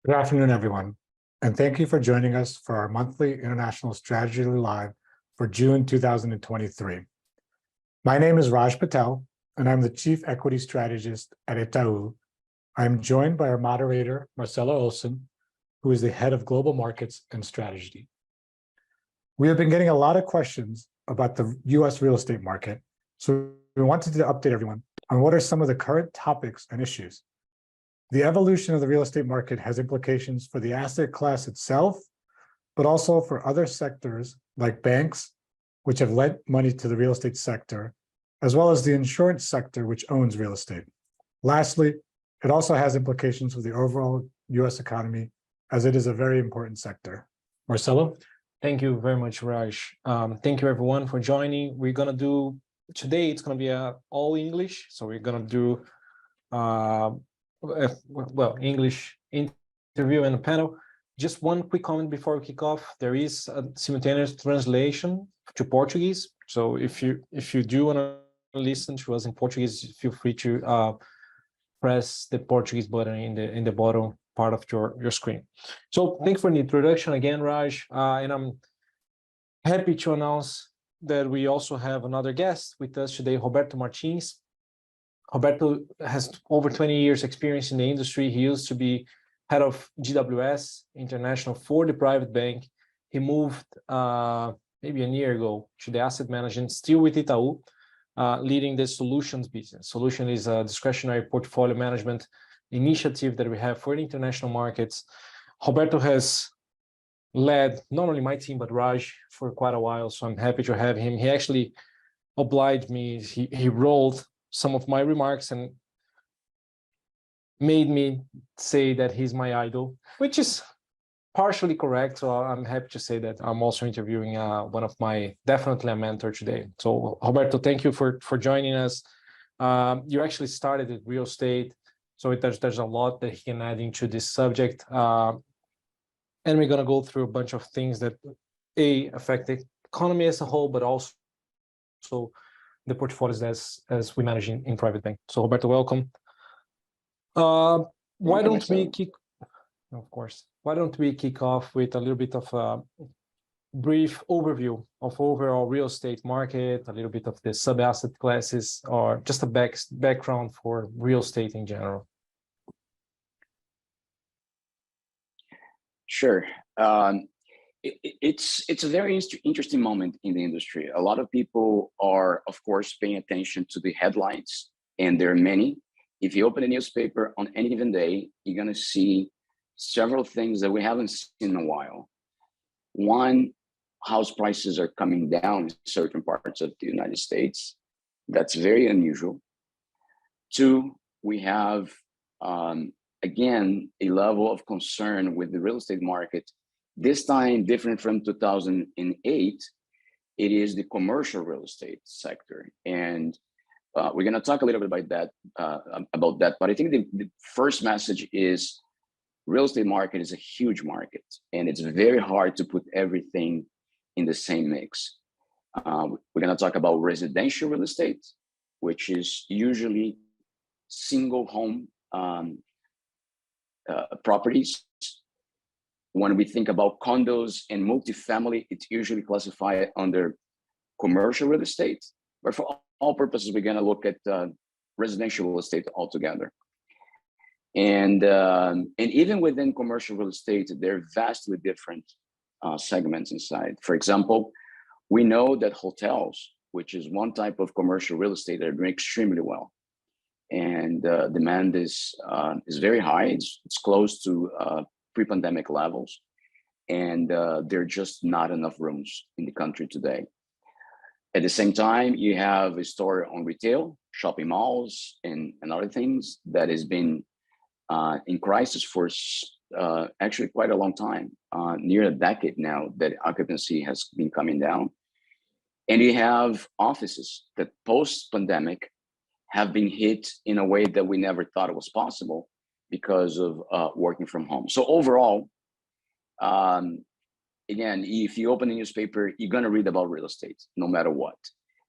Good afternoon, everyone, and thank you for joining us for our monthly International Strategy Live for June 2023. My name is Niraj Patel, and I'm the Chief Equity Strategist at Itaú. I'm joined by our moderator, Marcelo Aagesen, who is the Head of Global Markets and Strategy. We have been getting a lot of questions about the U.S. real estate market, so we wanted to update everyone on what are some of the current topics and issues. The evolution of the real estate market has implications for the asset class itself, but also for other sectors like banks, which have lent money to the real estate sector, as well as the insurance sector, which owns real estate. Lastly, it also has implications for the overall U.S. economy, as it is a very important sector. Marcelo? Thank you very much, Raj. Thank you, everyone, for joining. We're going to do, today it's going to be all English, so we're going to do English interview and a panel. Just one quick comment before we kick off. There is a simultaneous translation to Portuguese. So if you do want to listen to us in Portuguese, feel free to press the Portuguese button in the bottom part of your screen. So thanks for the introduction again, Raj. And I'm happy to announce that we also have another guest with us today, Roberto Martins. Roberto has over 20 years experience in the industry. He used to be head of GWS International for the private bank. He moved maybe a year ago to the asset management, still with Itaú, leading the solutions business. Solution is a discretionary portfolio management initiative that we have for the international markets. Roberto has led not only my team, but Raj for quite a while, so I'm happy to have him. He actually obliged me. He rolled some of my remarks and made me say that he's my idol, which is partially correct. So I'm happy to say that I'm also interviewing one of my, definitely a mentor today. So Roberto, thank you for joining us. You actually started with real estate, so there's a lot that he can add into this subject. And we're going to go through a bunch of things that affect the economy as a whole, but also the portfolios as we manage in private bank. So Roberto, welcome. Why don't we kick off with a little bit of a brief overview of overall real estate market, a little bit of the sub-asset classes, or just a background for real estate in general? Sure. It's a very interesting moment in the industry. A lot of people are, of course, paying attention to the headlines, and there are many. If you open a newspaper on any given day, you're going to see several things that we haven't seen in a while. One, house prices are coming down in certain parts of the United States. That's very unusual. Two, we have, again, a level of concern with the real estate market. This time, different from 2008, it is the commercial real estate sector. And we're going to talk a little bit about that. But I think the first message is real estate market is a huge market, and it's very hard to put everything in the same mix. We're going to talk about residential real estate, which is usually single home properties. When we think about condos and multifamily, it's usually classified under commercial real estate. But for all purposes, we're going to look at residential real estate altogether. And even within commercial real estate, there are vastly different segments inside. For example, we know that hotels, which is one type of commercial real estate, are doing extremely well. And demand is very high. It's close to pre-pandemic levels, and there are just not enough rooms in the country today. At the same time, you have a story on retail, shopping malls, and other things that has been in crisis for actually quite a long time, near a decade now, that occupancy has been coming down. And you have offices that post-pandemic have been hit in a way that we never thought it was possible because of working from home. So overall, again, if you open a newspaper, you're going to read about real estate, no matter what.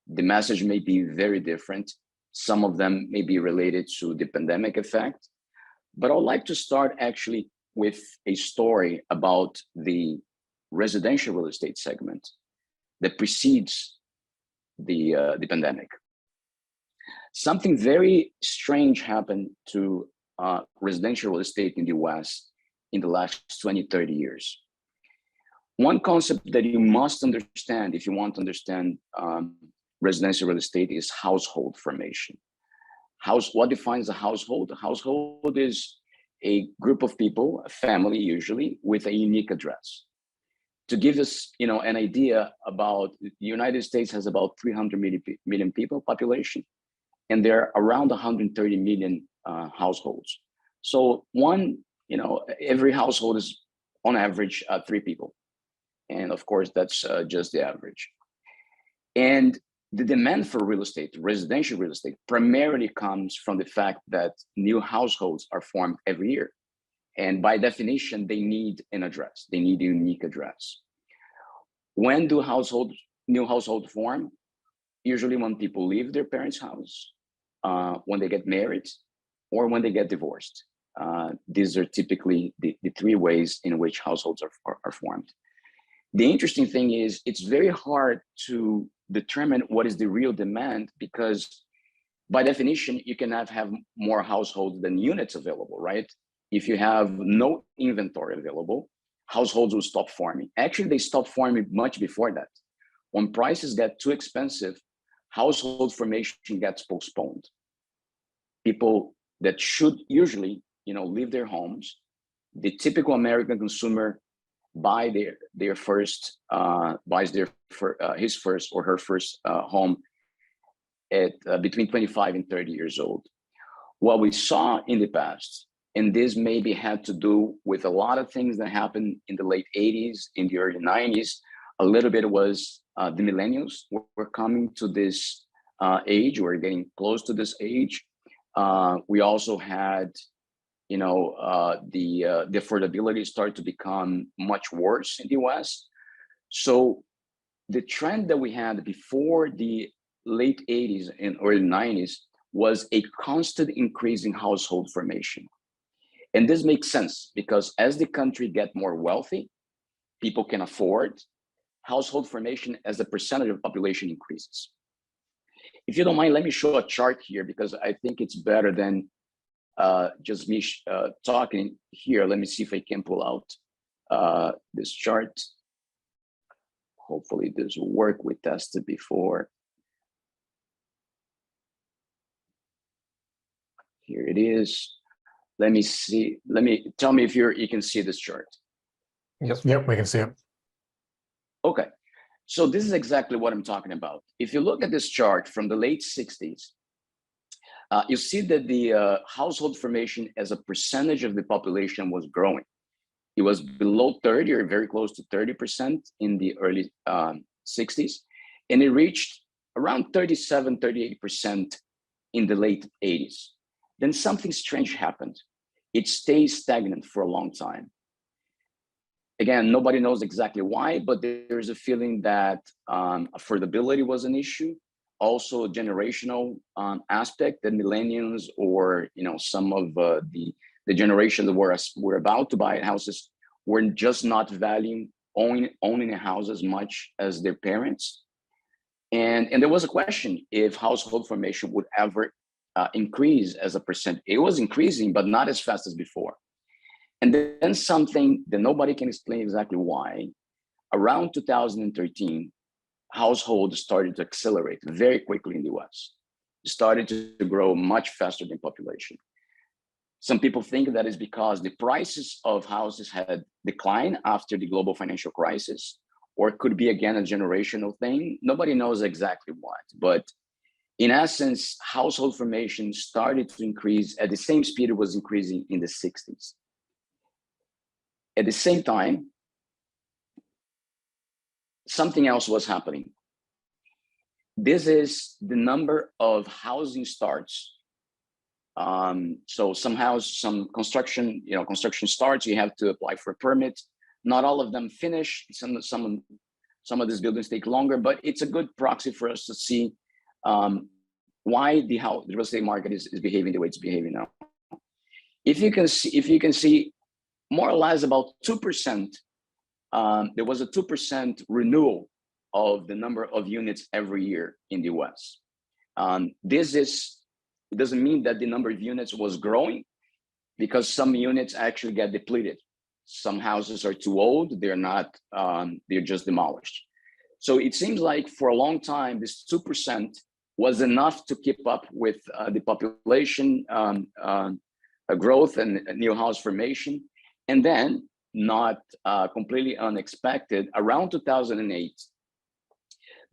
The message may be very different. Some of them may be related to the pandemic effect. But I would like to start actually with a story about the residential real estate segment that precedes the pandemic. Something very strange happened to residential real estate in the US in the last 20, 30 years. One concept that you must understand if you want to understand residential real estate is household formation. What defines a household? A household is a group of people, a family usually, with a unique address. To give us, an idea about, the United States has about 300 million people population, and there are around 130 million households. So every household is on average 3 people. And of course, that's just the average. And the demand for real estate, residential real estate, primarily comes from the fact that new households are formed every year. And by definition, they need an address. They need a unique address. When do new households form? Usually when people leave their parents' house, when they get married, or when they get divorced. These are typically the 3 ways in which households are formed. The interesting thing is it's very hard to determine what is the real demand, because by definition, you cannot have more households than units available, right? If you have no inventory available, households will stop forming. Actually, they stop forming much before that. When prices get too expensive, household formation gets postponed. People that should usually, leave their homes, the typical American consumer buys his first or her first home at between 25 and 30 years old. What we saw in the past, and this maybe had to do with a lot of things that happened in the late 80s, in the early 90s, a little bit was the millennials were coming to this age, we're getting close to this age. We also had, the affordability started to become much worse in the US. So the trend that we had before the late 80s and early 90s was a constant increase in household formation. And this makes sense because as the country gets more wealthy, people can afford, household formation as a percentage of population increases. If you don't mind, let me show a chart here because I think it's better than just me talking here. Let me see if I can pull out this chart. Hopefully this will work. We tested before. Here it is. Let me see. Tell me if you can see this chart. Yes. Yep, we can see it. Okay. So this is exactly what I'm talking about. If you look at this chart from the late 60s, you see that the household formation as a percentage of the population was growing. It was below 30 or very close to 30% in the early 60s. And it reached around 37, 38% in the late 80s. Then something strange happened. It stays stagnant for a long time. Again, nobody knows exactly why, but there's a feeling that affordability was an issue. Also a generational aspect that millennials or some of the generation that were about to buy houses were just not valuing owning a house as much as their parents. And there was a question if household formation would ever increase as a percent. It was increasing, but not as fast as before. And then something that nobody can explain exactly why, around 2013, households started to accelerate very quickly in the US. It started to grow much faster than population. Some people think that is because the prices of houses had declined after the global financial crisis, or it could be again a generational thing. Nobody knows exactly what, but in essence, household formation started to increase at the same speed it was increasing in the 60s. At the same time, something else was happening. This is the number of housing starts. So some construction, construction starts, you have to apply for a permit. Not all of them finish. Some of these buildings take longer, but it's a good proxy for us to see why the real estate market is behaving the way it's behaving now. If you can see more or less about 2%. There was a 2% renewal of the number of units every year in the US. It doesn't mean that the number of units was growing, because some units actually get depleted. Some houses are too old, they're not, they're just demolished. So it seems like for a long time, this 2% was enough to keep up with the population growth and new house formation. And then, not completely unexpected, around 2008,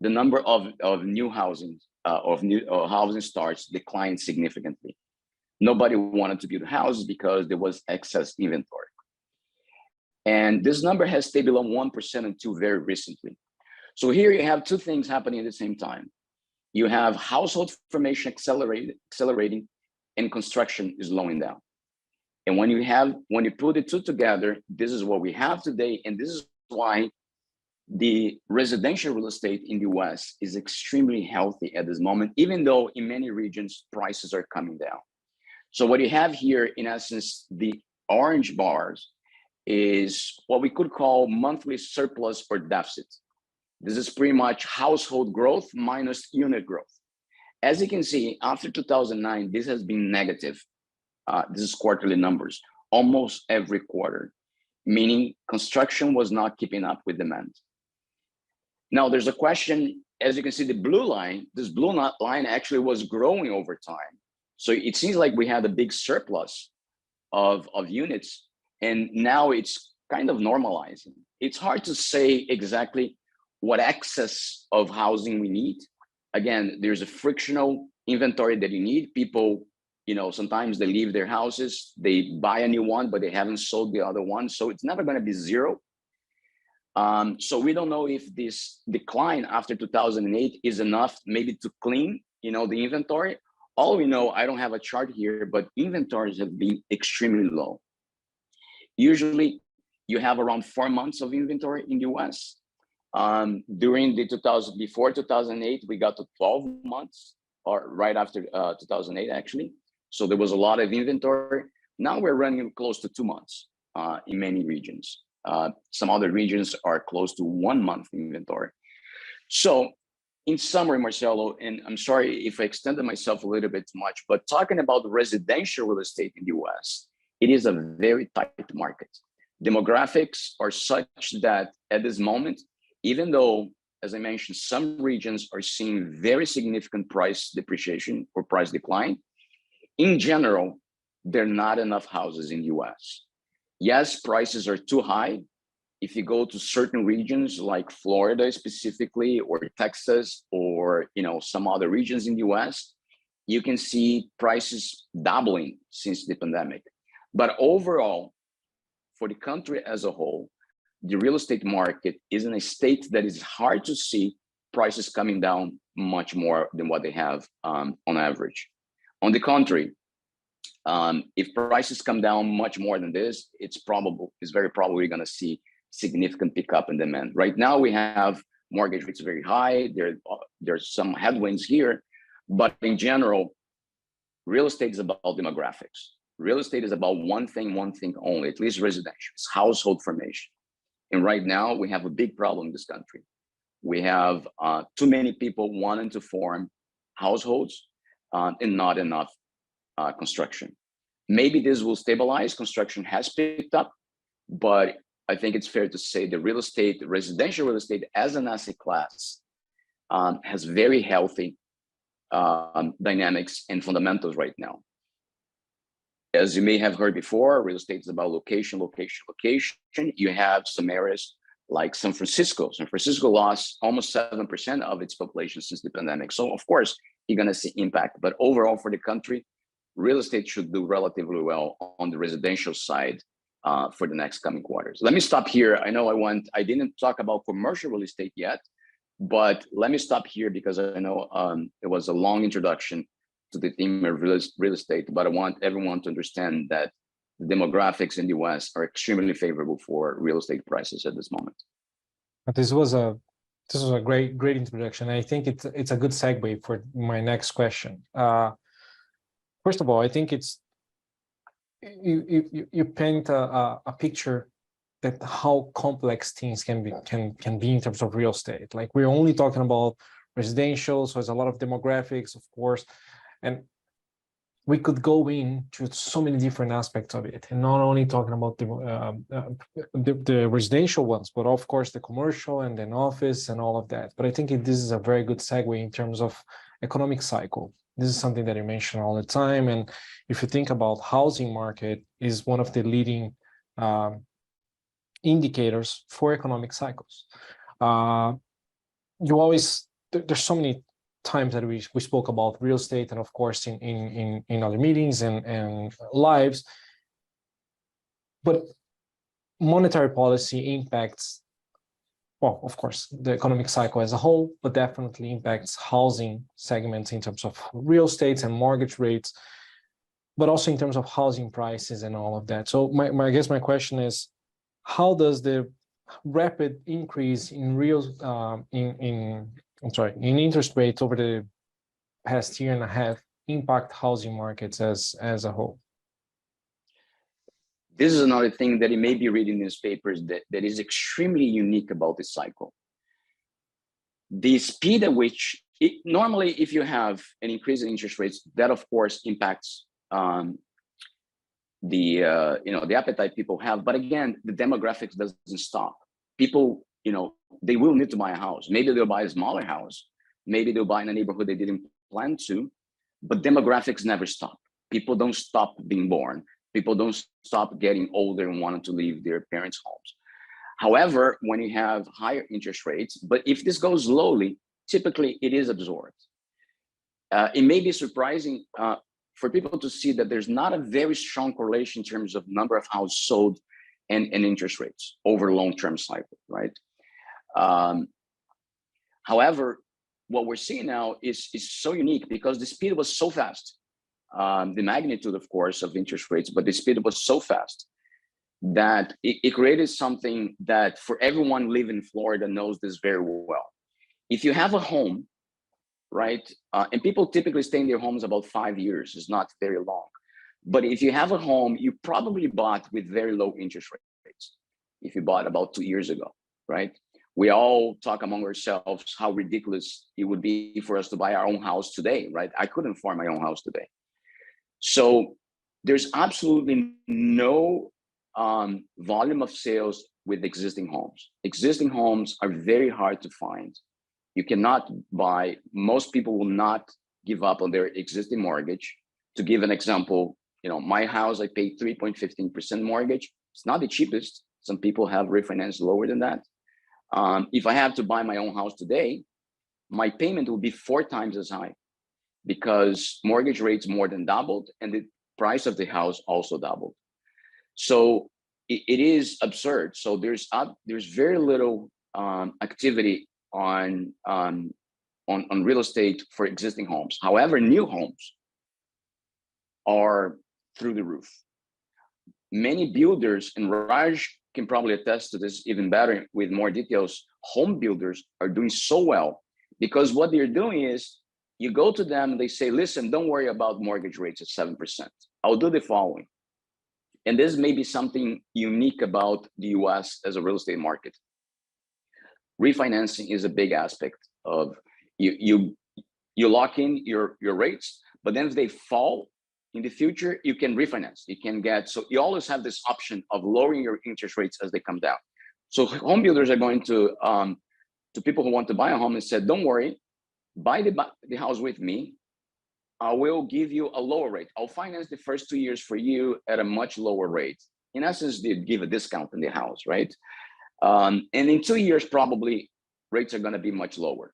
the number of new housing, housing starts declined significantly. Nobody wanted to build houses because there was excess inventory. And this number has stayed below 1% until very recently. So here you have two things happening at the same time. You have household formation accelerating, and construction is slowing down. And when you put the two together, this is what we have today. And this is why the residential real estate in the US is extremely healthy at this moment, even though in many regions, prices are coming down. So what you have here, in essence, the orange bars is what we could call monthly surplus or deficit. This is pretty much household growth minus unit growth. As you can see, after 2009, this has been negative. This is quarterly numbers, almost every quarter, meaning construction was not keeping up with demand. Now there's a question, as you can see, the blue line, this blue line actually was growing over time. So it seems like we had a big surplus of units, and now it's kind of normalizing. It's hard to say exactly what excess of housing we need. Again, there's a frictional inventory that you need. People, sometimes they leave their houses, they buy a new one, but they haven't sold the other one. So it's never going to be zero. So we don't know if this decline after 2008 is enough maybe to clean, the inventory. All we know, I don't have a chart here, but inventories have been extremely low. Usually you have around 4 months of inventory in the US. During the before 2008, we got to 12 months, or right after 2008 actually. So there was a lot of inventory. Now we're running close to 2 months in many regions. Some other regions are close to 1 month inventory. So in summary, Marcelo, and I'm sorry if I extended myself a little bit too much, but talking about residential real estate in the US, it is a very tight market. Demographics are such that at this moment, even though, as I mentioned, some regions are seeing very significant price depreciation or price decline, in general, there are not enough houses in the US. Yes, prices are too high. If you go to certain regions like Florida specifically, or Texas, or some other regions in the US, you can see prices doubling since the pandemic. But overall, for the country as a whole, the real estate market is in a state that is hard to see prices coming down much more than what they have on average. On the contrary, if prices come down much more than this, it's very probably we're going to see significant pickup in demand. Right now, we have mortgage rates very high. There's some headwinds here, but in general, real estate is about demographics. Real estate is about one thing only, at least residential, it's household formation. And right now, we have a big problem in this country. We have too many people wanting to form households and not enough construction. Maybe this will stabilize. Construction has picked up, but I think it's fair to say the real estate, residential real estate as an asset class has very healthy dynamics and fundamentals right now. As you may have heard before, real estate is about location, location, location. You have some areas like San Francisco. San Francisco lost almost 7% of its population since the pandemic. So of course, you're going to see impact. But overall for the country, real estate should do relatively well on the residential side for the next coming quarters. Let me stop here. I know I didn't talk about commercial real estate yet, but let me stop here because I know it was a long introduction to the theme of real estate, but I want everyone to understand that the demographics in the US are extremely favorable for real estate prices at this moment. This was a great introduction. I think it's a good segue for my next question. First of all, I think you paint a picture that how complex things can be in terms of real estate. Like, we're only talking about residential, so there's a lot of demographics, of course, and we could go into so many different aspects of it, and not only talking about the residential ones, but of course the commercial and then office and all of that. But I think this is a very good segue in terms of economic cycle. This is something that you mention all the time, and if you think about housing market, is one of the leading indicators for economic cycles. There's so many times that we spoke about real estate, and of course in other meetings and lives, but monetary policy impacts, well, of course, the economic cycle as a whole, but definitely impacts housing segments in terms of real estate and mortgage rates, but also in terms of housing prices and all of that. So I guess my question is, how does the rapid increase in in interest rates over the past year and a half impact housing markets as a whole? This is another thing that you may be reading in newspapers that is extremely unique about this cycle. The speed at which normally, if you have an increase in interest rates, that of course impacts the appetite people have. But again, the demographics doesn't stop. People, they will need to buy a house. Maybe they'll buy a smaller house. Maybe they'll buy in a neighborhood they didn't plan to, but demographics never stop. People don't stop being born. People don't stop getting older and wanting to leave their parents' homes. However, when you have higher interest rates, but if this goes slowly, typically it is absorbed. It may be surprising for people to see that there's not a very strong correlation in terms of number of houses sold and interest rates over long-term cycle, right? However, what we're seeing now is so unique because the speed was so fast. The magnitude, of course, of interest rates, but the speed was so fast that it created something that for everyone living in Florida knows this very well. If you have a home, right, and people typically stay in their homes about 5 years, it's not very long. But if you have a home, you probably bought with very low interest rates. If you bought about 2 years ago, right? We all talk among ourselves how ridiculous it would be for us to buy our own house today, right? I couldn't afford my own house today. So there's absolutely no volume of sales with existing homes. Existing homes are very hard to find. You cannot buy, most people will not give up on their existing mortgage. To give an example, my house, I paid 3.15% mortgage. It's not the cheapest. Some people have refinanced lower than that. If I have to buy my own house today, my payment will be 4 times as high because mortgage rates more than doubled and the price of the house also doubled. So it is absurd. So there's very little activity on real estate for existing homes. However, new homes are through the roof. Many builders, and Raj can probably attest to this even better with more details, home builders are doing so well because what they're doing is you go to them and they say, listen, don't worry about mortgage rates at 7%. I'll do the following. And this may be something unique about the US as a real estate market. Refinancing is a big aspect of you lock in your rates, but then if they fall in the future, you can refinance. You can get, so you always have this option of lowering your interest rates as they come down. So home builders are going to people who want to buy a home and said, don't worry, buy the house with me. I will give you a lower rate. I'll finance the first 2 years for you at a much lower rate. In essence, they give a discount on the house, right? And in 2 years, probably rates are going to be much lower.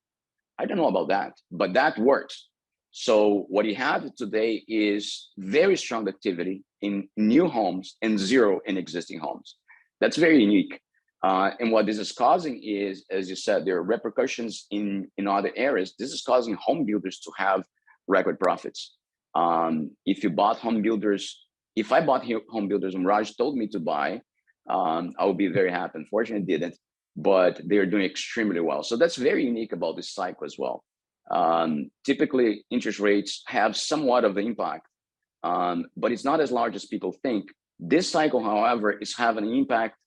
I don't know about that, but that works. So what you have today is very strong activity in new homes and zero in existing homes. That's very unique. And what this is causing is, as you said, there are repercussions in other areas. This is causing home builders to have record profits. If I bought home builders and Raj told me to buy, I would be very happy. Unfortunately, didn't, but they're doing extremely well. So that's very unique about this cycle as well. Typically, interest rates have somewhat of an impact but it's not as large as people think. This cycle, however, is having an impact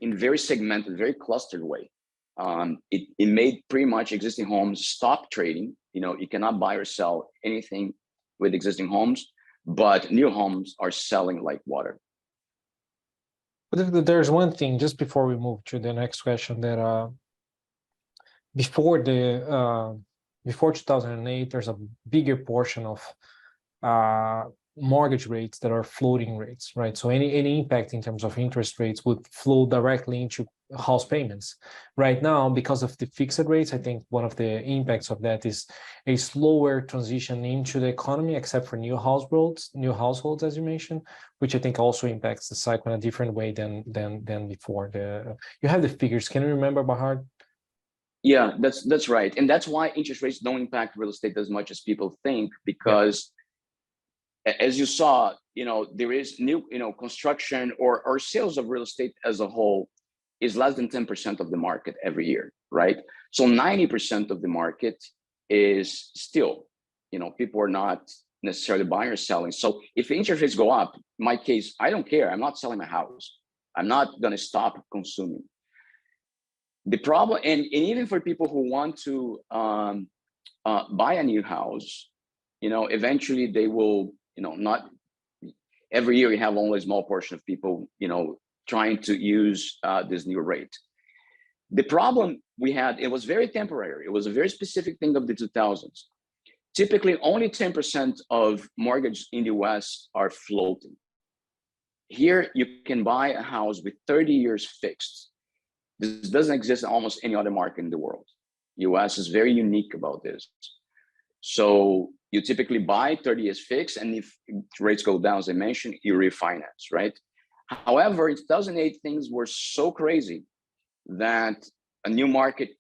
in very segmented, very clustered way. It made pretty much existing homes stop trading. You cannot buy or sell anything with existing homes, but new homes are selling like water. But there's one thing, just before we move to the next question, that before 2008, there's a bigger portion of mortgage rates that are floating rates, right? So any impact in terms of interest rates would flow directly into house payments. Right now, because of the fixed rates, I think one of the impacts of that is a slower transition into the economy, except for new households, as you mentioned, which I think also impacts the cycle in a different way than before. You have the figures. Can you remember by heart? Yeah, that's right, and that's why interest rates don't impact real estate as much as people think, because as you saw, there is new, construction or sales of real estate as a whole is less than 10% of the market every year, right? So 90% of the market is still, people are not necessarily buying or selling. So if interest rates go up, in my case, I don't care. I'm not selling my house. I'm not going to stop consuming. The problem, and even for people who want to buy a new house, eventually they will, not every year you have only a small portion of people, trying to use this new rate. The problem we had, it was very temporary. It was a very specific thing of the 2000s. Typically, only 10% of mortgages in the US are floating. Here, you can buy a house with 30 years fixed. This doesn't exist in almost any other market in the world. US is very unique about this. So you typically buy 30 years fixed, and if rates go down, as I mentioned, you refinance, right? However, in 2008, things were so crazy that a new market,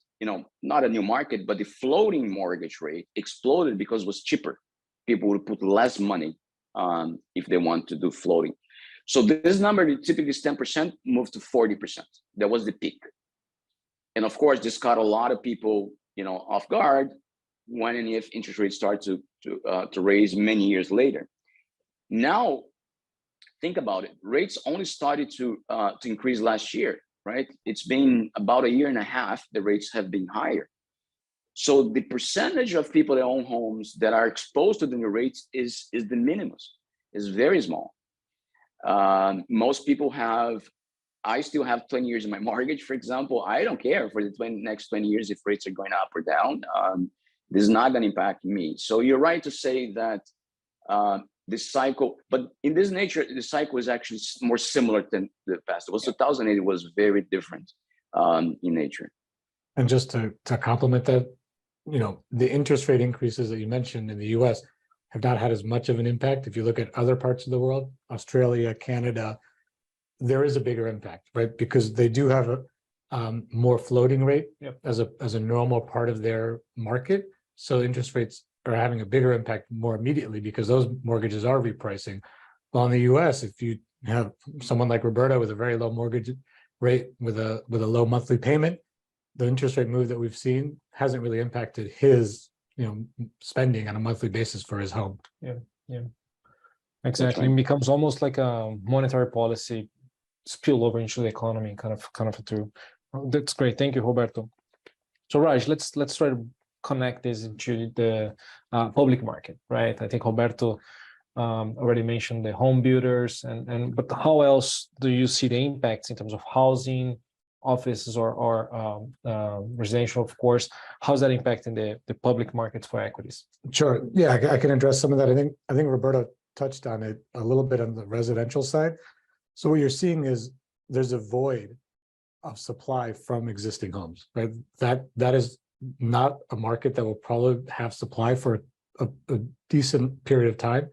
not a new market, but the floating mortgage rate exploded because it was cheaper. People would put less money if they want to do floating. So this number, typically is 10%, moved to 40%. That was the peak. And of course, this caught a lot of people, off guard when and if interest rates start to raise many years later. Now, think about it. Rates only started to increase last year, right? It's been about a year and a half. The rates have been higher. So the percentage of people that own homes that are exposed to the new rates is de minimis, is very small. Most people I still have 20 years in my mortgage, for example. I don't care for the next 20 years if rates are going up or down. This is not going to impact me. So you're right to say that this cycle, but in this nature, the cycle is actually more similar than the past. It was 2008, it was very different in nature. And just to complement that, the interest rate increases that you mentioned in the US have not had as much of an impact. If you look at other parts of the world, Australia, Canada, there is a bigger impact, right? Because they do have a more floating rate as a normal part of their market. So interest rates are having a bigger impact more immediately because those mortgages are repricing. While in the US, if you have someone like Roberto with a very low mortgage rate with a low monthly payment, the interest rate move that we've seen hasn't really impacted his spending on a monthly basis for his home. Yeah, exactly. It becomes almost like a monetary policy spill over into the economy, kind of a tool. That's great. Thank you, Roberto. So Raj, let's try to connect this into the public market, right? I think Roberto already mentioned the home builders, but how else do you see the impacts in terms of housing, offices, or residential, of course? How's that impacting the public markets for equities? Sure. Yeah, I can address some of that. I think Roberto touched on it a little bit on the residential side. So what you're seeing is there's a void of supply from existing homes, right? That is not a market that will probably have supply for a decent period of time.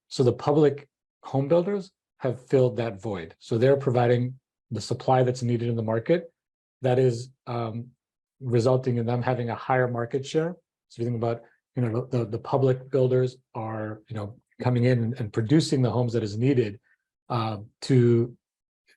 So the public home builders have filled that void. So they're providing the supply that's needed in the market. That is resulting in them having a higher market share. So if you think about, the public builders are, coming in and producing the homes that is needed to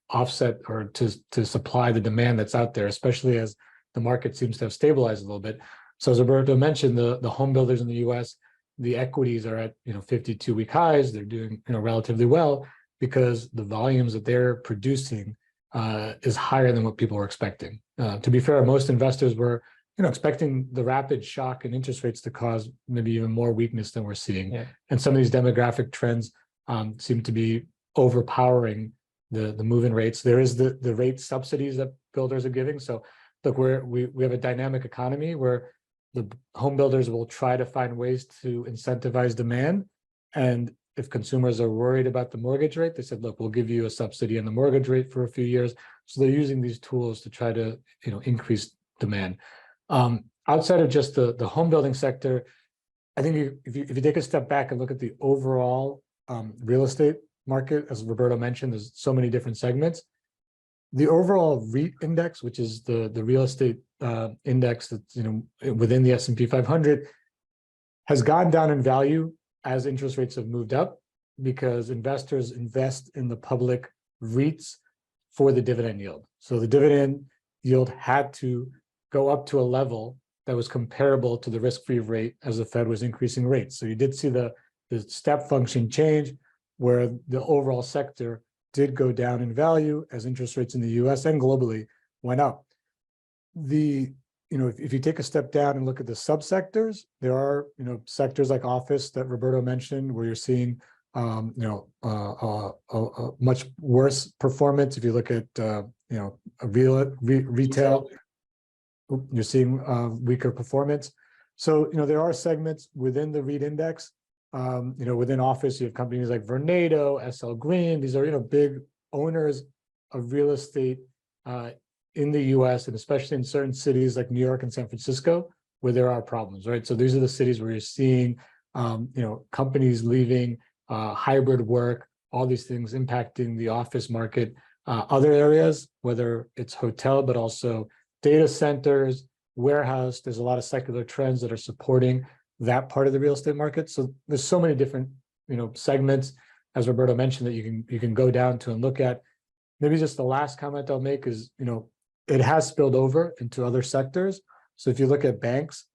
offset or to supply the demand that's out there, especially as the market seems to have stabilized a little bit. So as Roberto mentioned, the home builders in the US the equities are at 52-week highs. They're doing relatively well because the volumes that they're producing is higher than what people were expecting. To be fair, most investors were expecting the rapid shock in interest rates to cause maybe even more weakness than we're seeing. Yeah. And some of these demographic trends seem to be overpowering the move-in rates. There is the rate subsidies that builders are giving. So look, we have a dynamic economy where the home builders will try to find ways to incentivize demand. And if consumers are worried about the mortgage rate, they said, look, we'll give you a subsidy on the mortgage rate for a few years. So they're using these tools to try to increase demand. Outside of just the home building sector, I think if you take a step back and look at the overall real estate market, as Roberto mentioned, there's so many different segments. The overall REIT index, which is the real estate index that's within the S&P 500, has gone down in value as interest rates have moved up because investors invest in the public REITs for the dividend yield. So the dividend yield had to go up to a level that was comparable to the risk-free rate as the Fed was increasing rates. So you did see the step function change where the overall sector did go down in value as interest rates in the US and globally went up. If you take a step down and look at the subsectors, there are sectors like office that Roberto mentioned where you're seeing a much worse performance. If you look at retail, you're seeing weaker performance. So there are segments within the REIT index. Within office, you have companies like Vornado, SL Green. These are big owners of real estate in the US, and especially in certain cities like New York and San Francisco, where there are problems, right? So these are the cities where you're seeing companies leaving, hybrid work, all these things impacting the office market. Other areas, whether it's hotel, but also data centers, warehouse, there's a lot of secular trends that are supporting that part of the real estate market. So there's so many different segments, as Roberto mentioned, that you can go down to and look at. Maybe just the last comment I'll make is it has spilled over into other sectors. So if you look at banks,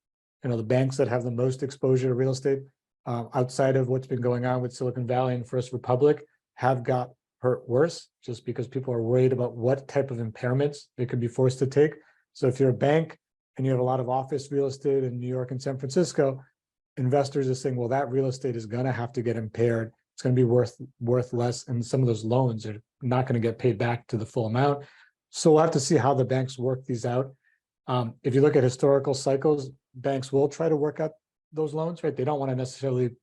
the banks that have the most exposure to real estate outside of what's been going on with Silicon Valley and First Republic have got hurt worse just because people are worried about what type of impairments they could be forced to take. So if you're a bank and you have a lot of office real estate in New York and San Francisco, investors are saying, well, that real estate is going to have to get impaired. It's going to be worth less. And some of those loans are not going to get paid back to the full amount. So we'll have to see how the banks work these out. If you look at historical cycles, banks will try to work out those loans, right? They don't want to necessarily,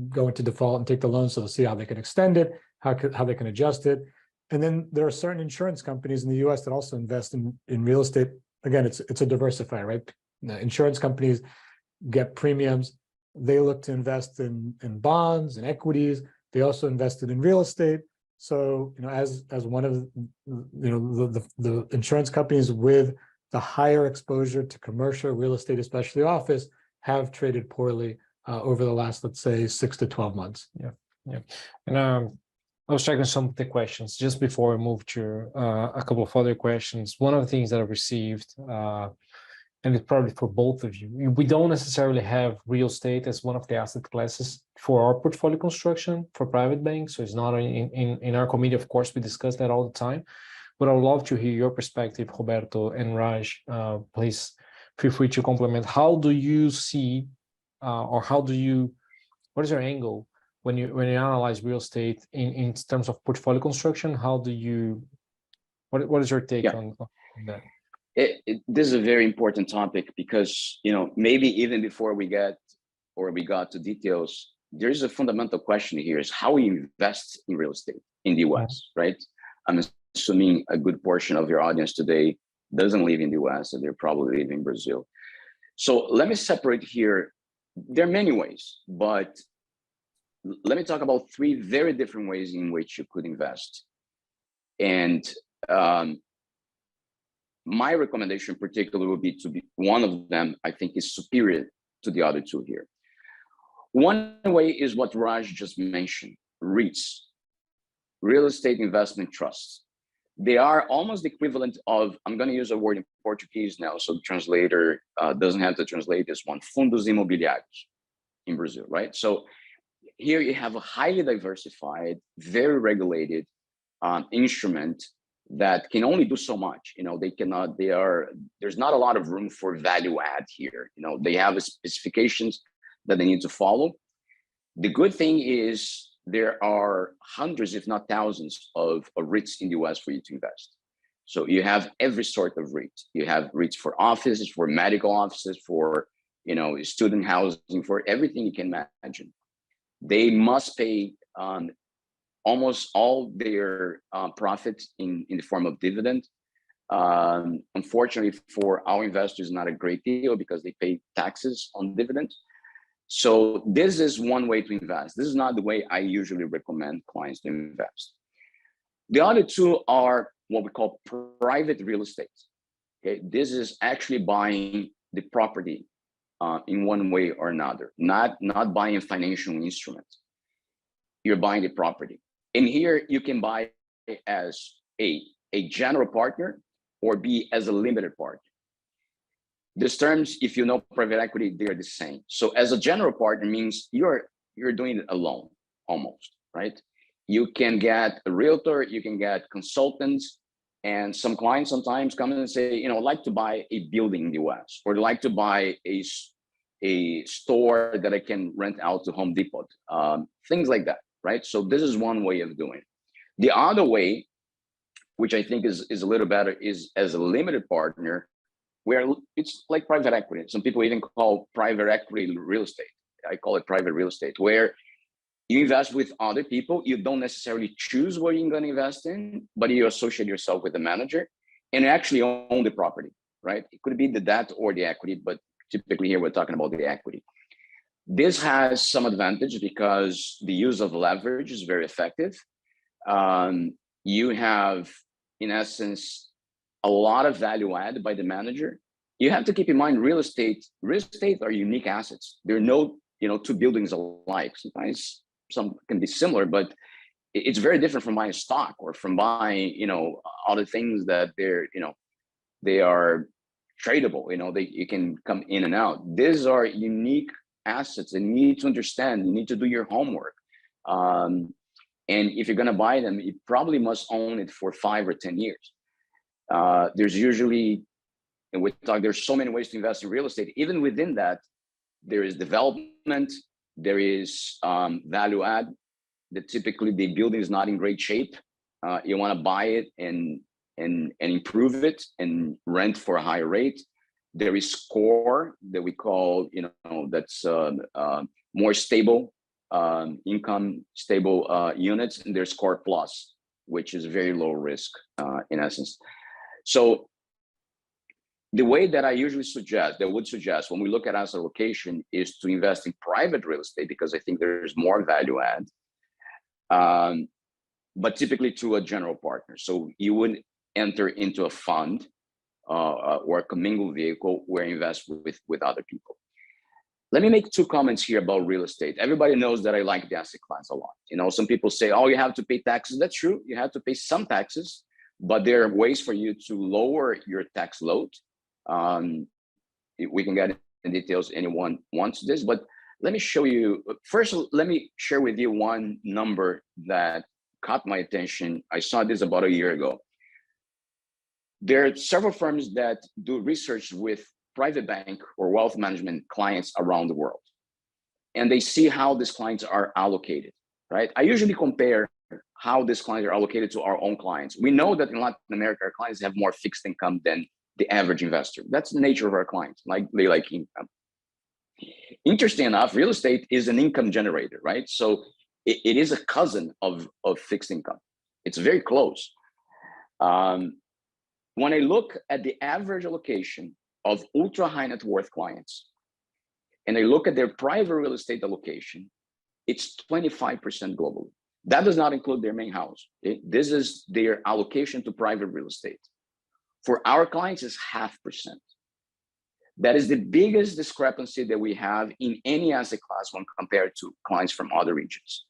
go into default and take the loan. So they'll see how they can extend it, how they can adjust it. And then there are certain insurance companies in the US that also invest in real estate. Again, it's a diversifier, right? Insurance companies get premiums. They look to invest in bonds and equities. They also invested in real estate. So, as one of the insurance companies with the higher exposure to commercial real estate, especially office, have traded poorly over the last, let's say, 6 to 12 months. Yeah. And I was checking some of the questions just before we move to a couple of other questions. One of the things that I received, and it's probably for both of you, we don't necessarily have real estate as one of the asset classes for our portfolio construction for private banks. So it's not in our committee. Of course, we discuss that all the time. But I would love to hear your perspective, Roberto and Raj. Please feel free to complement. How do you see, what is your angle when you analyze real estate in terms of portfolio construction? What is your take on that? This is a very important topic because, maybe even before we got to details, there's a fundamental question here is how we invest in real estate in the US, right? I'm assuming a good portion of your audience today doesn't live in the US, and they're probably living in Brazil. So let me separate here. There are many ways, but let me talk about 3 very different ways in which you could invest. And my recommendation in particular would be to be one of them, I think, is superior to the other 2 here. One way is what Raj just mentioned, REITs, real estate investment trusts. They are almost the equivalent of, I'm going to use a word in Portuguese now, so the translator doesn't have to translate this one, fundos imobiliários. in Brazil, right? So here you have a highly diversified, very regulated instrument that can only do so much. There's not a lot of room for value add here. They have specifications that they need to follow. The good thing is there are hundreds, if not thousands, of REITs in the US for you to invest. So you have every sort of REIT. You have REITs for offices, for medical offices, for student housing, for everything you can imagine. They must pay almost all their profits in the form of dividend. Unfortunately for our investors, not a great deal because they pay taxes on dividends. So this is one way to invest. This is not the way I usually recommend clients to invest. The other two are what we call private real estate. Okay, this is actually buying the property in one way or another, not buying a financial instrument. You're buying the property. And here you can buy as a general partner or be as a limited partner. These terms, if you know private equity, they're the same. So as a general partner means you're doing it alone, almost, right? You can get a realtor, you can get consultants, and some clients sometimes come in and say, I'd like to buy a building in the US, or I'd like to buy a store that I can rent out to Home Depot, things like that, right? So this is one way of doing it. The other way, which I think is a little better, is as a limited partner, where it's like private equity. Some people even call private equity real estate. I call it private real estate, where you invest with other people. You don't necessarily choose what you're going to invest in, but you associate yourself with the manager and you actually own the property, right? It could be the debt or the equity, but typically here we're talking about the equity. This has some advantage because the use of leverage is very effective. You have, in essence, a lot of value added by the manager. You have to keep in mind real estate are unique assets. There are no, two buildings alike. Sometimes some can be similar, but it's very different from buying stock or from buying, other things that they are tradable. You can come in and out. These are unique assets and you need to understand, you need to do your homework. And if you're going to buy them, you probably must own it for 5 or 10 years. There's usually, and there's so many ways to invest in real estate. Even within that, there is development, there is value add. That typically the building is not in great shape. You want to buy it and improve it and rent for a higher rate. There is core that we call, that's more stable income, stable units, and there's core plus, which is very low risk in essence. So the way that I usually would suggest when we look at asset allocation is to invest in private real estate because I think there's more value add, but typically to a general partner. So you would enter into a fund or a commingled vehicle where you invest with other people. Let me make 2 comments here about real estate. Everybody knows that I like the asset class a lot. Some people say, oh, you have to pay taxes. That's true. You have to pay some taxes, but there are ways for you to lower your tax load. We can get in details anyone wants this, but let me show you. First, let me share with you one number that caught my attention. I saw this about a year ago. There are several firms that do research with private bank or wealth management clients around the world. And they see how these clients are allocated, right? I usually compare how these clients are allocated to our own clients. We know that in Latin America, our clients have more fixed income than the average investor. That's the nature of our clients, they like income. Interesting enough, real estate is an income generator, right? So it is a cousin of fixed income. It's very close. When I look at the average allocation of ultra high net worth clients, and I look at their private real estate allocation, it's 25% globally. That does not include their main house. Okay? This is their allocation to private real estate. For our clients, it's 0.5%. That is the biggest discrepancy that we have in any asset class when compared to clients from other regions.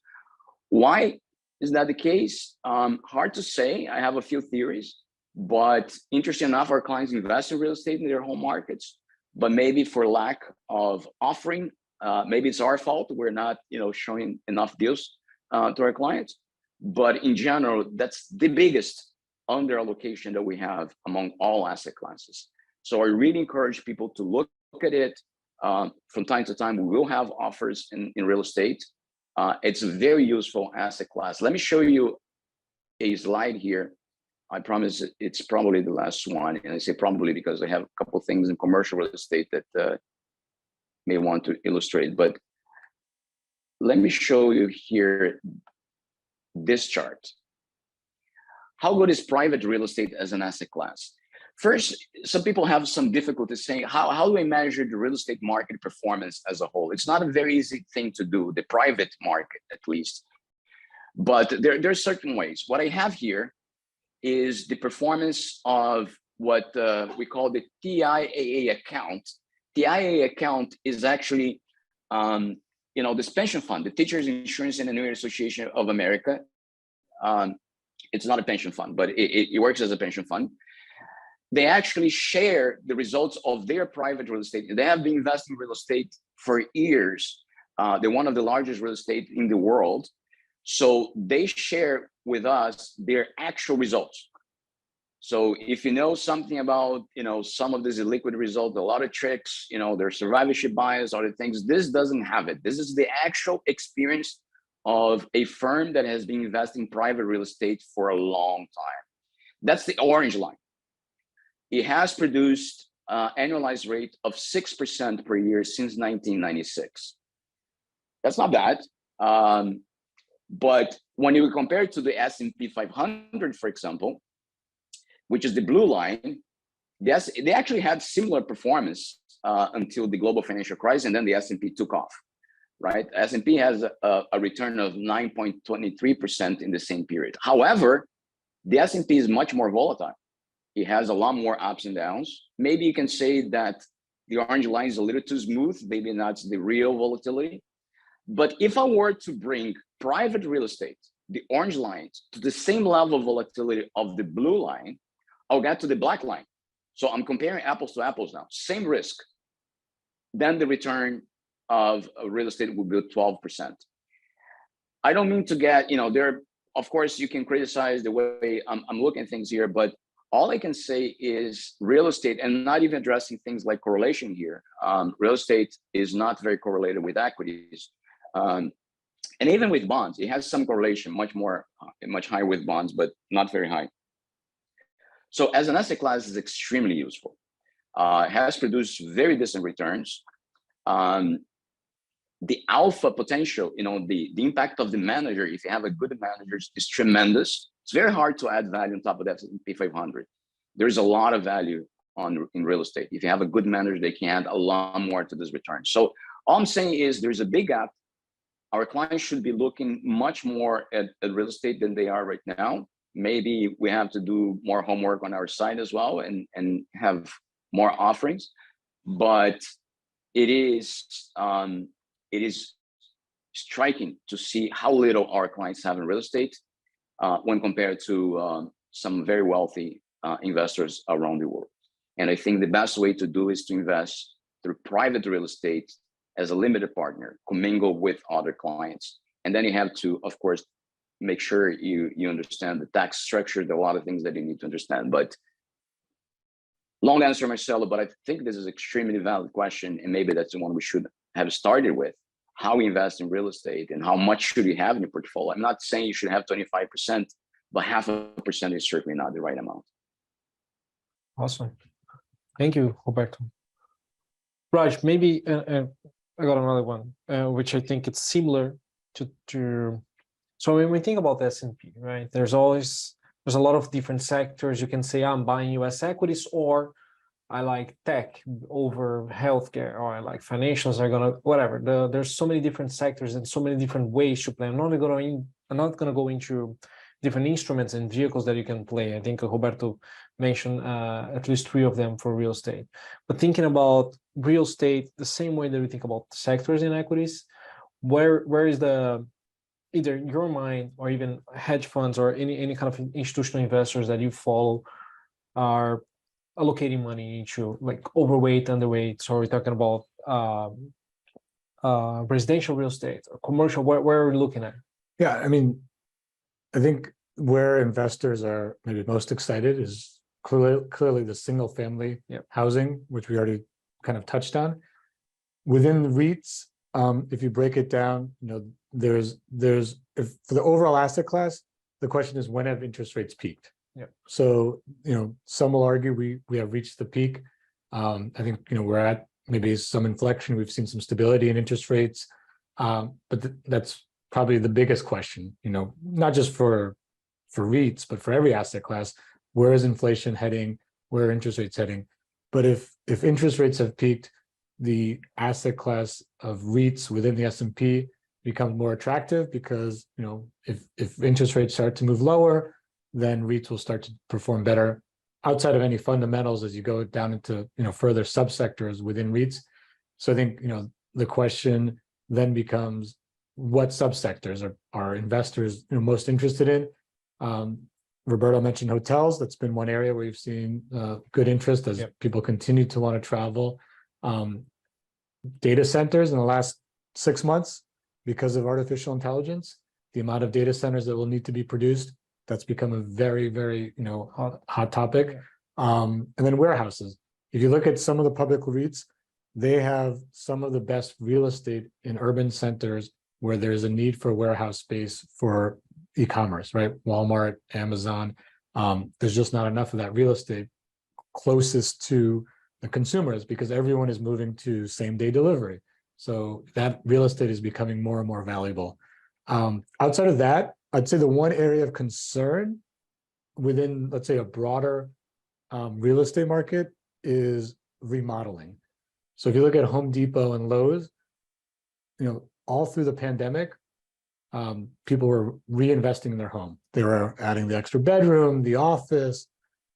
Why is that the case? Hard to say. I have a few theories, but interesting enough, our clients invest in real estate in their home markets, but maybe for lack of offering Maybe it's our fault. We're not, showing enough deals to our clients. But in general, that's the biggest under allocation that we have among all asset classes. So I really encourage people to look at it. From time to time, we will have offers in real estate. It's a very useful asset class. Let me show you a slide here. I promise it's probably the last one. And I say probably because I have a couple of things in commercial real estate that may want to illustrate. But let me show you here this chart. How good is private real estate as an asset class? First, some people have some difficulty saying, how do I measure the real estate market performance as a whole? It's not a very easy thing to do, the private market at least. But there are certain ways. What I have here is the performance of what we call the TIAA account. The TIAA account is actually, this pension fund, the Teachers Insurance and Annuity Association of America. It's not a pension fund, but it works as a pension fund. They actually share the results of their private real estate. They have been investing in real estate for years. They're one of the largest real estate in the world. So they share with us their actual results. So if you know something about, some of these illiquid results, a lot of tricks, their survivorship bias, other things, this doesn't have it. This is the actual experience of a firm that has been investing in private real estate for a long time. That's the orange line. It has produced an annualized rate of 6% per year since 1996. That's not bad. But when you compare it to the S&P 500, for example, which is the blue line, yes, they actually had similar performance until the global financial crisis, and then the S&P took off, right? S&P has a return of 9.23% in the same period. However, the S&P is much more volatile. It has a lot more ups and downs. Maybe you can say that the orange line is a little too smooth. Maybe that's the real volatility. But if I were to bring private real estate, the orange line, to the same level of volatility of the blue line, I'll get to the black line. So I'm comparing apples to apples now, same risk. Then the return of real estate will be 12%. I don't mean to get, of course, you can criticize the way I'm looking at things here, but all I can say is real estate, and not even addressing things like correlation here. Real estate is not very correlated with equities. And even with bonds, it has some correlation, much higher with bonds, but not very high. So as an asset class, it's extremely useful. It has produced very decent returns. The alpha potential, the impact of the manager, if you have a good manager, is tremendous. It's very hard to add value on top of that S&P 500. There's a lot of value in real estate. If you have a good manager, they can add a lot more to this return. So all I'm saying is there's a big gap. Our clients should be looking much more at real estate than they are right now. Maybe we have to do more homework on our side as well and have more offerings. But it is striking to see how little our clients have in real estate when compared to some very wealthy investors around the world. And I think the best way to do is to invest through private real estate as a limited partner, commingle with other clients. And then you have to, of course, make sure you understand the tax structure. There are a lot of things that you need to understand. But long answer, Marcelo, but I think this is an extremely valid question. And maybe that's the one we should have started with. How we invest in real estate and how much should you have in your portfolio. I'm not saying you should have 25%, but 0.5% is certainly not the right amount. Awesome. Thank you, Roberto. Raj, maybe I got another one, which I think it's similar to. So when we think about the S&P, right, there's a lot of different sectors. You can say I'm buying US equities, or I like tech over healthcare, or I like financials are gonna whatever. There's so many different sectors and so many different ways to play. I'm not gonna go into different instruments and vehicles that you can play. I think Roberto mentioned at least 3 of them for real estate. But thinking about real estate the same way that we think about sectors in equities, where is the either in your mind or even hedge funds or any kind of institutional investors that you follow are allocating money into, like overweight, underweight? So we're talking about residential real estate or commercial? Where are we looking at? Yeah, I mean, I think where investors are maybe most excited is clearly the single family housing, which we already kind of touched on. Within the REITs, if you break it down, there's if for the overall asset class, the question is, when have interest rates peaked? So, some will argue we have reached the peak. I think, we're at maybe some inflection. We've seen some stability in interest rates. But that's probably the biggest question, not just for REITs, but for every asset class. Where is inflation heading? Where are interest rates heading? But if interest rates have peaked, the asset class of REITs within the S&P becomes more attractive because, if interest rates start to move lower, then REITs will start to perform better outside of any fundamentals as you go down into, further subsectors within REITs. So I think, the question then becomes, what subsectors are investors most interested in? Roberto mentioned hotels. That's been one area where you've seen good interest as people continue to want to travel. Data centers in the last 6 months, because of artificial intelligence, the amount of data centers that will need to be produced, that's become a very, very, hot topic. And then warehouses. If you look at some of the public REITs, they have some of the best real estate in urban centers where there's a need for warehouse space for e-commerce, right? Walmart, Amazon. There's just not enough of that real estate closest to the consumers because everyone is moving to same-day delivery. So that real estate is becoming more and more valuable. Outside of that, I'd say the one area of concern within, let's say, a broader real estate market is remodeling. So if you look at Home Depot and Lowe's, all through the pandemic, people were reinvesting in their home. They were adding the extra bedroom, the office.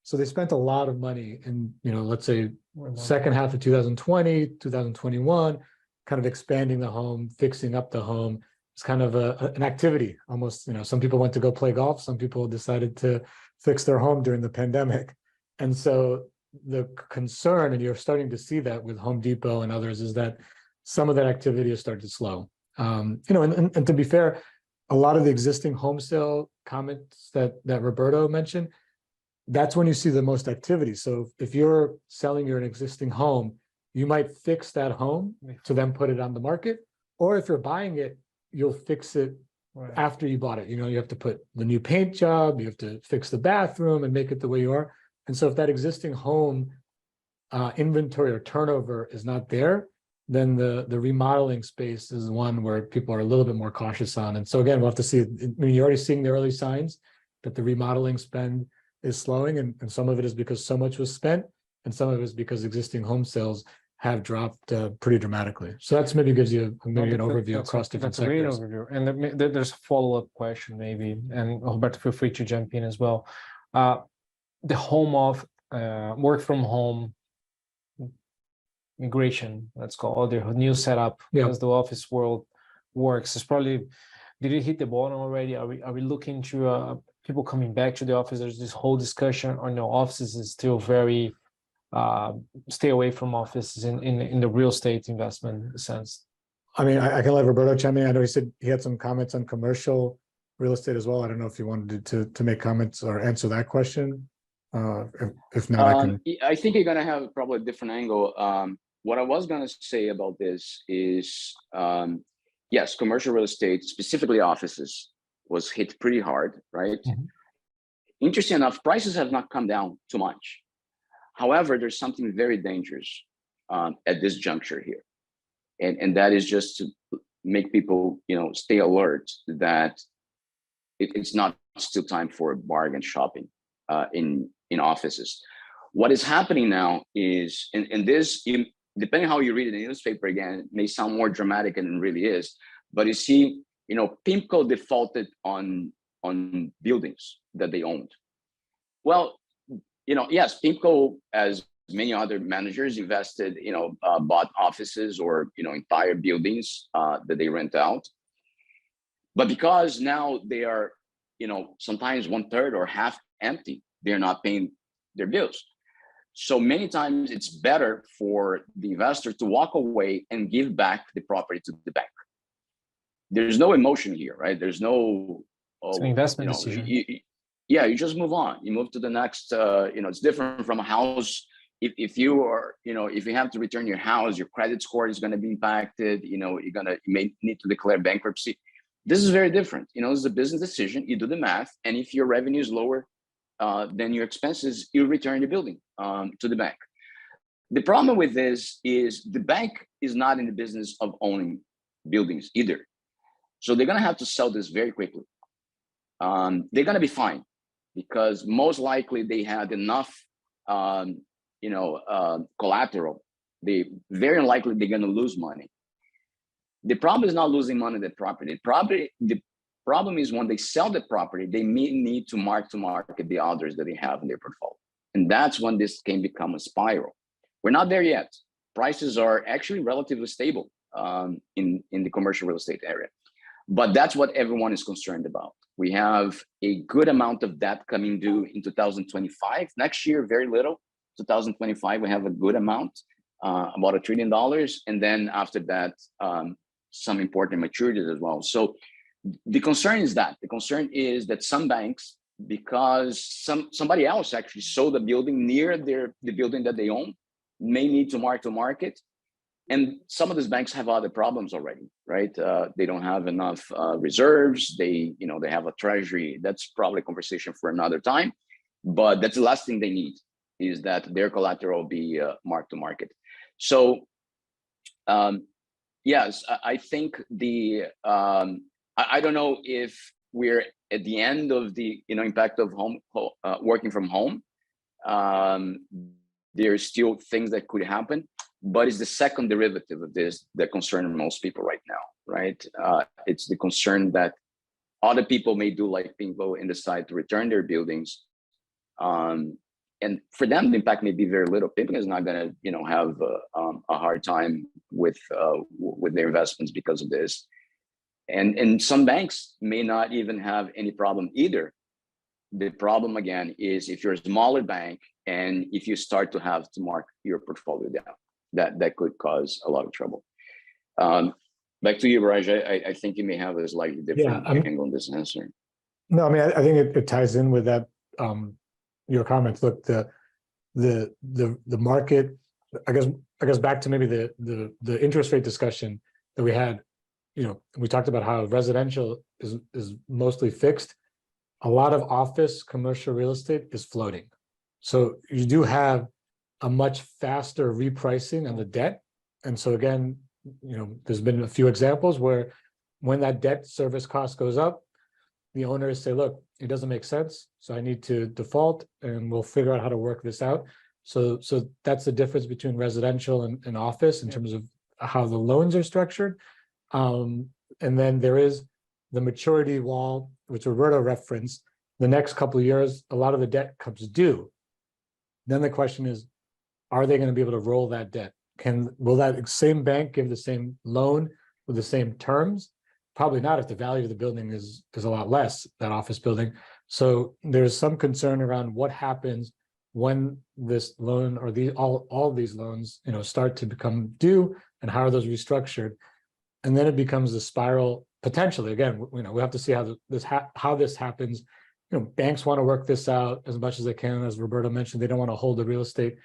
So they spent a lot of money in, let's say, second half of 2020, 2021, kind of expanding the home, fixing up the home. It's kind of an activity almost. Some people went to go play golf. Some people decided to fix their home during the pandemic. And so the concern, and you're starting to see that with Home Depot and others, is that some of that activity has started to slow. And to be fair, a lot of the existing home sale comments that Roberto mentioned, that's when you see the most activity. So if you're selling your existing home, you might fix that home to then put it on the market. Or if you're buying it, you'll fix it after you bought it. You have to put the new paint job, you have to fix the bathroom and make it the way you are. And so if that existing home inventory or turnover is not there, then the remodeling space is one where people are a little bit more cautious on. And so again, we'll have to see. You're already seeing the early signs that the remodeling spend is slowing, and some of it is because so much was spent, and some of it is because existing home sales have dropped pretty dramatically. So that's maybe gives you an overview across different sectors. That's a great overview. And there's a follow-up question maybe, and Roberto, feel free to jump in as well. The work from home migration, let's call it, the new setup as the office world works. It's probably, did it hit the bottom already? Are we looking to people coming back to the office? There's this whole discussion on offices is still very stay away from offices in the real estate investment sense. I mean, I can let Roberto chime in. I know he said he had some comments on commercial real estate as well. I don't know if you wanted to make comments or answer that question. If not, I can. I think you're going to have probably a different angle. What I was going to say about this is, yes, commercial real estate, specifically offices, was hit pretty hard, right? Mm-hmm. Interesting enough, prices have not come down too much. However, there's something very dangerous at this juncture here. And that is just to make people, stay alert that it's not still time for bargain shopping in offices. What is happening now is, and this, depending how you read it in the newspaper, again, it may sound more dramatic than it really is, but you see, PIMCO defaulted on buildings that they owned. Well, yes, PIMCO, as many other managers, invested, bought offices or, entire buildings that they rent out. But because now they are, sometimes 1/3 or half empty, they're not paying their bills. So many times it's better for the investor to walk away and give back the property to the bank. There's no emotion here, right? There's no, It's an investment decision. Yeah, you just move on. You move to the next, it's different from a house. If you are, if you have to return your house, your credit score is going to be impacted. You may need to declare bankruptcy. This is very different. This is a business decision. You do the math, and if your revenue is lower than your expenses, you return the building to the bank. The problem with this is the bank is not in the business of owning buildings either. So they're going to have to sell this very quickly. They're going to be fine because most likely they had enough, collateral. They very unlikely they're going to lose money. The problem is not losing money on the property. The problem is when they sell the property, they may need to mark the others that they have in their portfolio. And that's when this can become a spiral. We're not there yet. Prices are actually relatively stable in the commercial real estate area. But that's what everyone is concerned about. We have a good amount of debt coming due in 2025. Next year, very little. 2025, we have a good amount, about $1 trillion. And then after that, some important maturities as well. So the concern is that. The concern is that some banks, because somebody else actually sold a building near the building that they own, may need to mark to market. And some of these banks have other problems already, right? They don't have enough reserves. They have a treasury. That's probably a conversation for another time. But that's the last thing they need, is that their collateral be marked to market. So yes, I think I don't know if we're at the end of the impact of working from home. There's still things that could happen, but it's the second derivative of this that concerns most people right now, right? It's the concern that other people may do like people and decide to return their buildings. And for them, the impact may be very little. People is not going to, have a hard time with their investments because of this. And some banks may not even have any problem either. The problem, again, is if you're a smaller bank and if you start to have to mark your portfolio down, that could cause a lot of trouble. Back to you, Raj. I think you may have a slightly different angle on this answer. No, I mean, I think it ties in with that. Your comments. Look, the market. I guess back to maybe the interest rate discussion that we had. We talked about how residential is mostly fixed. A lot of office commercial real estate is floating. So you do have a much faster repricing on the debt. And so again, there's been a few examples where when that debt service cost goes up, the owners say, look, it doesn't make sense. So I need to default and we'll figure out how to work this out. So that's the difference between residential and office in terms of how the loans are structured. And then there is the maturity wall, which Roberto referenced. The next couple of years, a lot of the debt comes due. Then the question is, are they going to be able to roll that debt? Will that same bank give the same loan with the same terms? Probably not if the value of the building is a lot less, that office building. So there's some concern around what happens when this loan or all these loans, start to become due, and how are those restructured? And then it becomes a spiral potentially. Again, we have to see how this happens. Banks want to work this out as much as they can. As Roberto mentioned, they don't want to hold the real estate,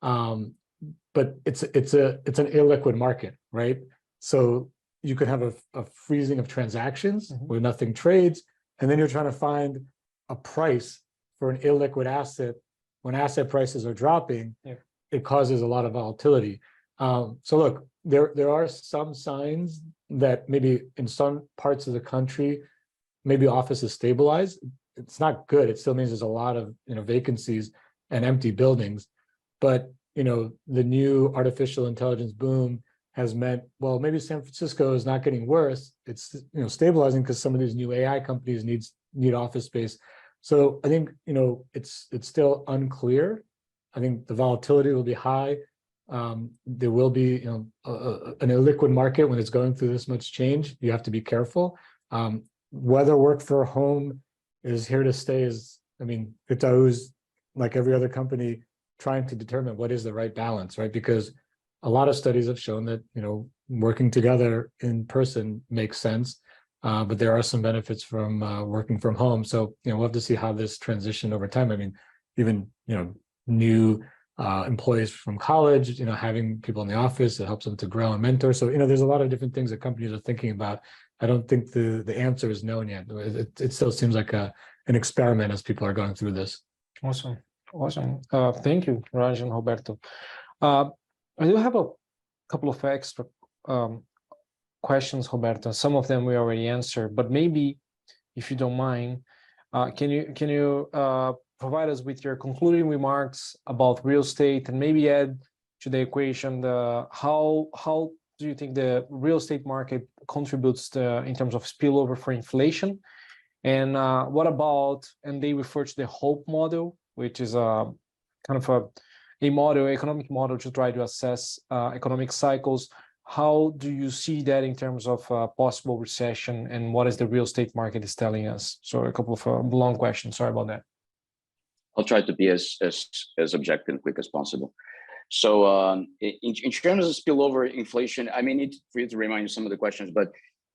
but it's an illiquid market, right? So you could have a freezing of transactions where nothing trades, and then you're trying to find a price for an illiquid asset. When asset prices are dropping, it causes a lot of volatility. So look, there are some signs that maybe in some parts of the country, maybe office is stabilized. It's not good. It still means there's a lot of vacancies and empty buildings. But the new artificial intelligence boom has meant, well, maybe San Francisco is not getting worse. It's stabilizing because some of these new AI companies need office space. So I think it's still unclear. I think the volatility will be high. There will be an illiquid market when it's going through this much change. You have to be careful. Whether work for home is here to stay Itaú's, like every other company, trying to determine what is the right balance, right? Because a lot of studies have shown that, working together in person makes sense, but there are some benefits from working from home. So, we'll have to see how this transition over time. I mean, even, new employees from college, having people in the office, it helps them to grow and mentor. So, there's a lot of different things that companies are thinking about. I don't think the answer is known yet. It still seems like an experiment as people are going through this. Awesome. Thank you, Raj and Roberto. I do have a couple of extra questions, Roberto. Some of them we already answered, but maybe, if you don't mind, can you provide us with your concluding remarks about real estate, and maybe add to the equation how do you think the real estate market contributes in terms of spillover for inflation? And what about, and they refer to the HOPE model, which is a kind of economic model to try to assess economic cycles. How do you see that in terms of possible recession, and what is the real estate market is telling us? So a couple of long questions. Sorry about that. I'll try to be as objective and quick as possible. So in terms of spillover inflation, I may need for you to remind you some of the questions, but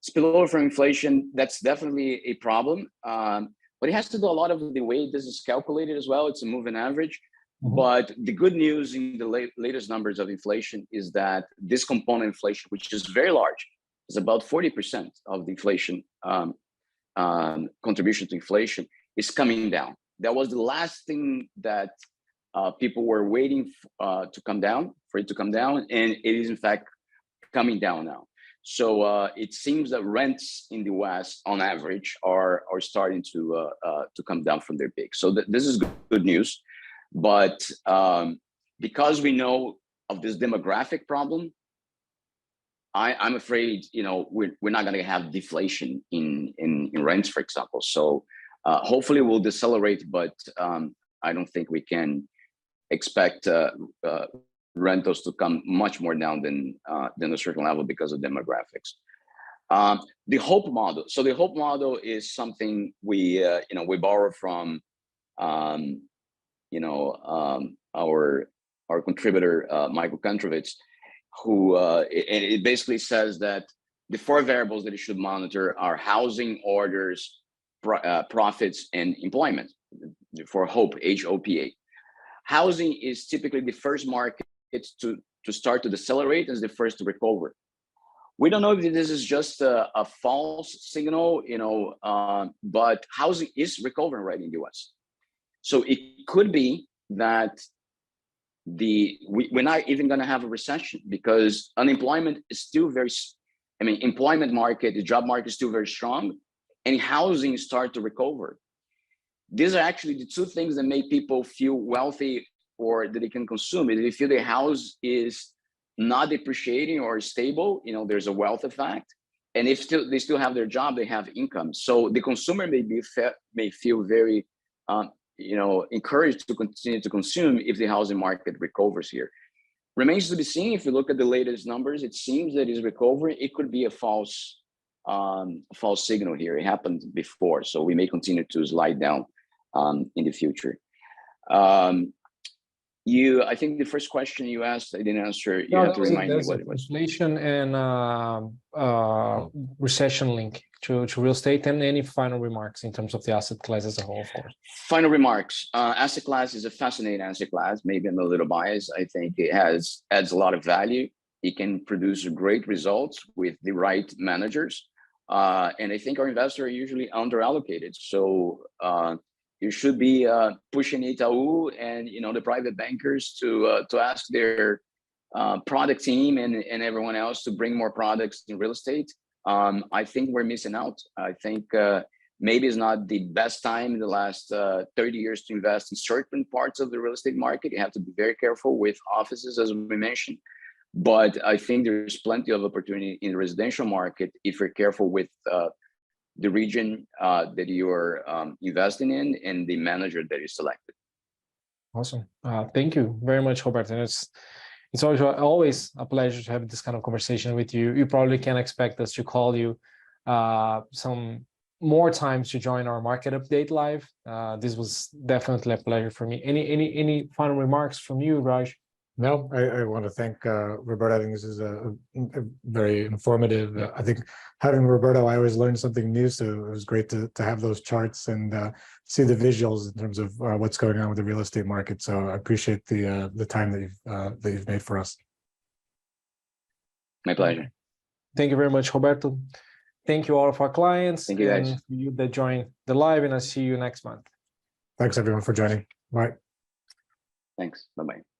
spillover from inflation, that's definitely a problem. But it has to do a lot of the way this is calculated as well. It's a moving average. Mm-hmm. But the good news in the latest numbers of inflation is that this component inflation, which is very large, is about 40% of the inflation contribution to inflation, is coming down. That was the last thing that people were waiting for it to come down, and it is in fact coming down now. So it seems that rents in the West, on average, are starting to come down from their peak. So this is good news, but because we know of this demographic problem, I'm afraid we're not going to have deflation in rents, for example. So hopefully we'll decelerate, but I don't think we can expect rentals to come much more down than a certain level because of demographics. The HOPE model. So the HOPE model is something we borrow from our contributor Michael Kontrovitz, who it basically says that the 4 variables that you should monitor are housing, orders, profits, and employment for HOPE, HOPA. Housing is typically the first market to start to decelerate, and is the first to recover. We don't know if this is just a false signal, but housing is recovering right in the US. So it could be that we're not even going to have a recession, because unemployment is still employment market, the job market is still very strong, and housing start to recover. These are actually the 2 things that make people feel wealthy, or that they can consume it. If they feel their house is not depreciating or stable, there's a wealth effect. And if they still have their job, they have income. So the consumer may feel very, encouraged to continue to consume if the housing market recovers here. Remains to be seen. If you look at the latest numbers, it seems that it's recovering. It could be a false signal here. It happened before, so we may continue to slide down in the future. I think the first question you asked, I didn't answer. You have to remind me what it was. Inflation and recession link to real estate, and any final remarks in terms of the asset class as a whole, of course. Final remarks. Asset class is a fascinating asset class. Maybe I'm a little biased. I think it adds a lot of value. It can produce great results with the right managers. And I think our investors are usually underallocated. So you should be pushing Itaú and the private bankers to ask their product team and everyone else to bring more products in real estate. I think we're missing out. I think maybe it's not the best time in the last 30 years to invest in certain parts of the real estate market. You have to be very careful with offices, as we mentioned. But I think there's plenty of opportunity in the residential market if you're careful with the region that you're investing in and the manager that you selected. Awesome. Thank you very much, Roberto. It's always a pleasure to have this kind of conversation with you. You probably can expect us to call you some more times to join our market update live. This was definitely a pleasure for me. Any final remarks from you, Raj? No, I want to thank Roberto. I think this is a very informative. I think having Roberto, I always learn something new. So it was great to have those charts and see the visuals in terms of what's going on with the real estate market. So I appreciate the time that you've made for us. My pleasure. Thank you very much, Roberto. Thank you all of our clients. Thank you, guys. And you that joined the live, and I'll see you next month. Thanks everyone for joining. Bye. Thanks. Bye-bye.